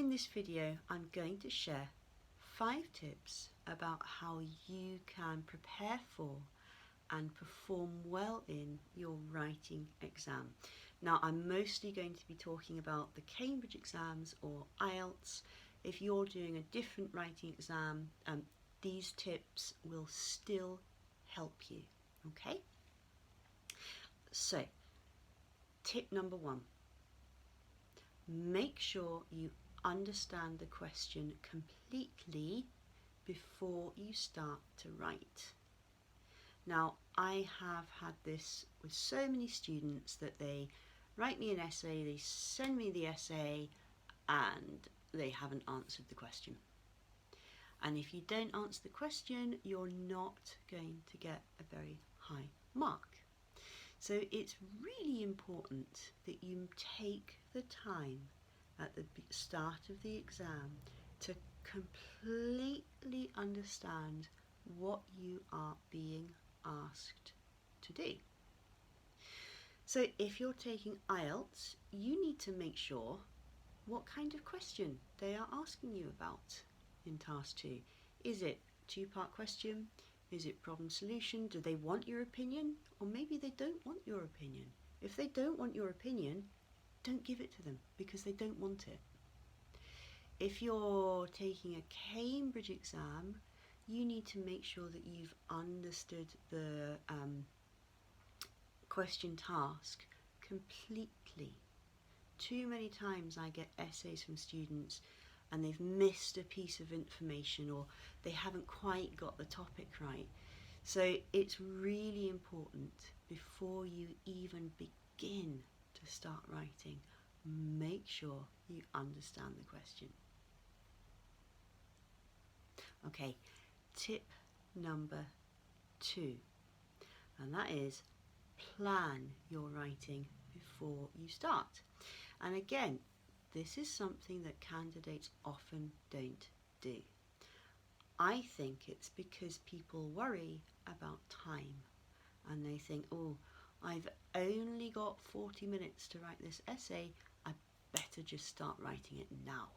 In this video, I'm going to share 5 tips about how you can prepare for and perform well in your writing exam. Now, I'm mostly going to be talking about the Cambridge exams or IELTS. If you're doing a different writing exam, these tips will still help you, okay? So, tip number 1, make sure you understand the question completely before you start to write. Now, I have had this with so many students that they write me an essay, they send me the essay, and they haven't answered the question. And if you don't answer the question, you're not going to get a very high mark. So it's really important that you take the time at the start of the exam to completely understand what you are being asked to do. So if you're taking IELTS, you need to make sure what kind of question they are asking you about in task 2. Is it a 2-part question? Is it problem solution? Do they want your opinion? Or maybe they don't want your opinion. If they don't want your opinion, don't give it to them because they don't want it. If you're taking a Cambridge exam, you need to make sure that you've understood the question task completely. Too many times I get essays from students and they've missed a piece of information or they haven't quite got the topic right. So it's really important before you even begin to start writing, make sure you understand the question. Okay, tip number 2, and that is plan your writing before you start. And again, this is something that candidates often don't do. I think it's because people worry about time and they think, oh, I've only got 40 minutes to write this essay, I better just start writing it now.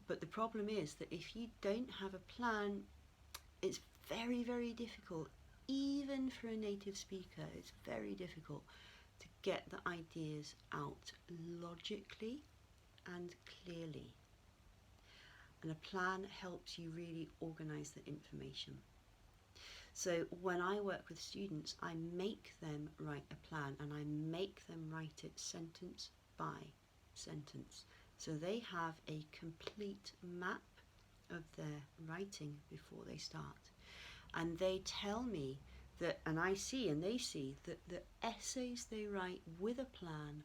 But the problem is that if you don't have a plan, it's very, very difficult, even for a native speaker, it's very difficult to get the ideas out logically and clearly. And a plan helps you really organise the information. So when I work with students, I make them write a plan and I make them write it sentence by sentence. So they have a complete map of their writing before they start. And they tell me that, and I see and they see, that the essays they write with a plan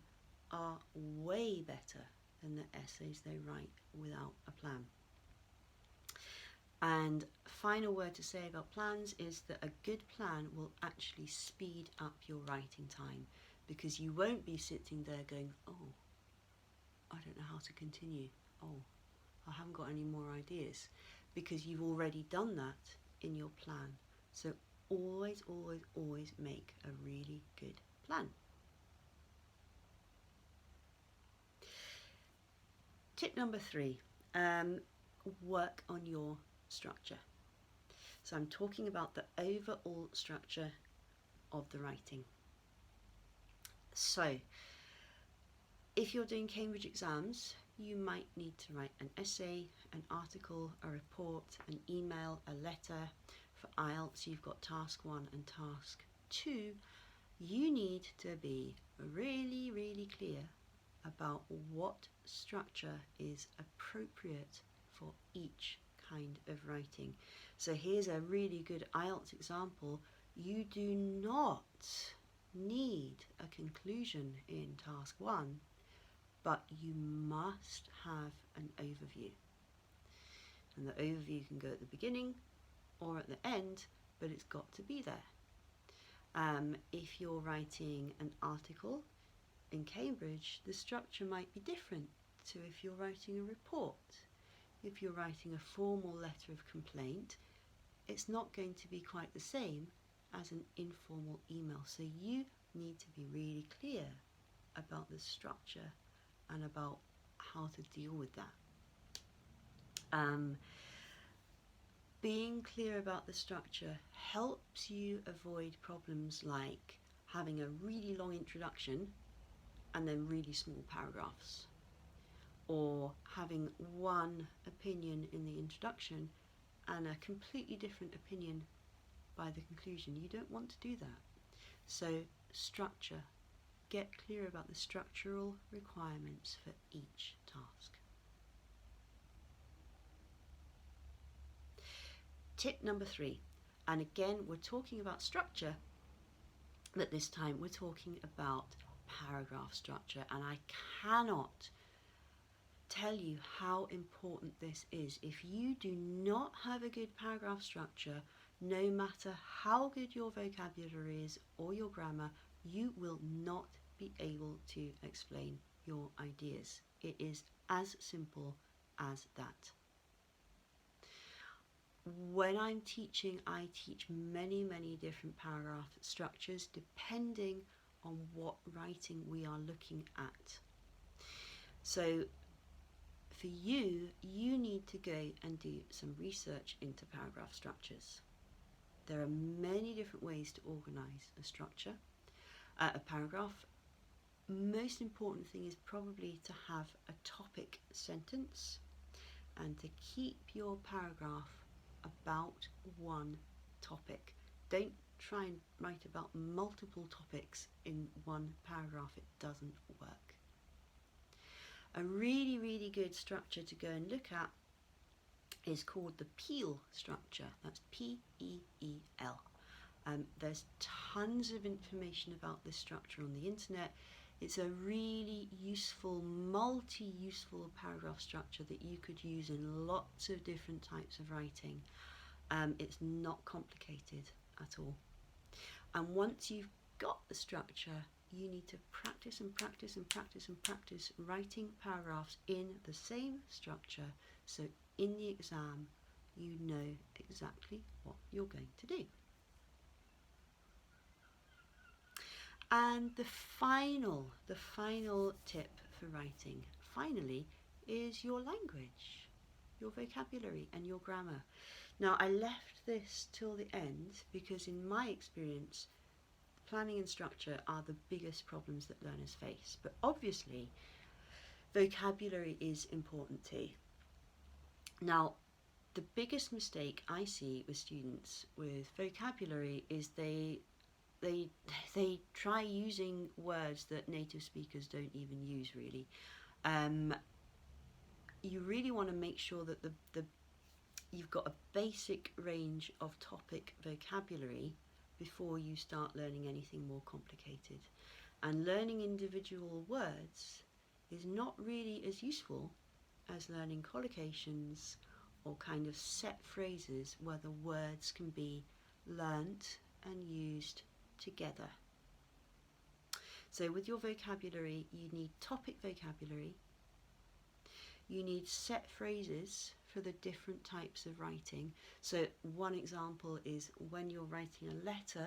are way better than the essays they write without a plan. And final word to say about plans is that a good plan will actually speed up your writing time, because you won't be sitting there going, oh, I don't know how to continue. Oh, I haven't got any more ideas, because you've already done that in your plan. So always, always, always make a really good plan. Tip number 3, work on your structure. So I'm talking about the overall structure of the writing. So if you're doing Cambridge exams, you might need to write an essay, an article, a report, an email, a letter. For IELTS, you've got task 1 and task 2. You need to be really, really clear about what structure is appropriate for each kind of writing. So here's a really good IELTS example. You do not need a conclusion in task 1, but you must have an overview. And the overview can go at the beginning or at the end, but it's got to be there. If you're writing an article in Cambridge, the structure might be different to if you're writing a report. If you're writing a formal letter of complaint, it's not going to be quite the same as an informal email. So you need to be really clear about the structure and about how to deal with that. Being clear about the structure helps you avoid problems like having a really long introduction and then really small paragraphs, or having one opinion in the introduction and a completely different opinion by the conclusion. You don't want to do that. So structure. Get clear about the structural requirements for each task. Tip number 3, and again we're talking about structure, but this time we're talking about paragraph structure, and I cannot tell you how important this is. If you do not have a good paragraph structure, no matter how good your vocabulary is or your grammar, you will not be able to explain your ideas. It is as simple as that. When I'm teaching, I teach many different paragraph structures depending on what writing we are looking at. So for you, you need to go and do some research into paragraph structures. There are many different ways to organise a structure, a paragraph. Most important thing is probably to have a topic sentence and to keep your paragraph about one topic. Don't try and write about multiple topics in one paragraph. It doesn't work. A really good structure to go and look at is called the Peel structure. That's P-E-E-L. There's tons of information about this structure on the internet. It's a really useful, multi-useful paragraph structure that you could use in lots of different types of writing. It's not complicated at all. And once you've got the structure, you need to practice writing paragraphs in the same structure, so in the exam you know exactly what you're going to do. And the final tip for writing, finally, is your language, your vocabulary and your grammar. Now, I left this till the end because in my experience, planning and structure are the biggest problems that learners face. But obviously, vocabulary is important too. Now, the biggest mistake I see with students with vocabulary is they try using words that native speakers don't even use, really. You really want to make sure that you've got a basic range of topic vocabulary before you start learning anything more complicated. And learning individual words is not really as useful as learning collocations or kind of set phrases where the words can be learnt and used together. So with your vocabulary, you need topic vocabulary, you need set phrases for the different types of writing. So one example is when you're writing a letter,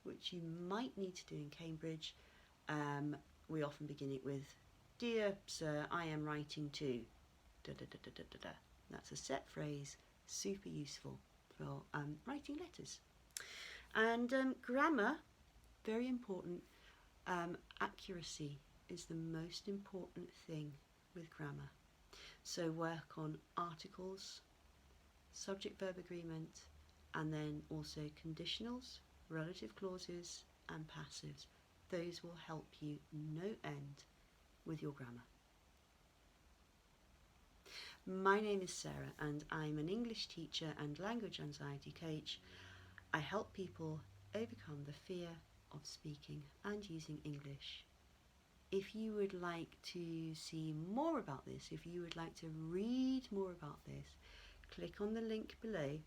which you might need to do in Cambridge, we often begin it with, "Dear Sir, I am writing to da da da da da da da." That's a set phrase, super useful for writing letters. And grammar, very important. Accuracy is the most important thing with grammar. So work on articles, subject-verb agreement, and then also conditionals, relative clauses, and passives. Those will help you no end with your grammar. My name is Sarah, and I'm an English teacher and language anxiety coach. I help people overcome the fear of speaking and using English. If you would like to see more about this, if you would like to read more about this, click on the link below.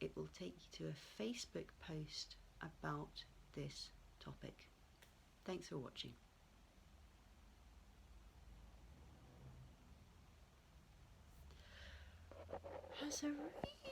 It will take you to a Facebook post about this topic. Thanks for watching. That's a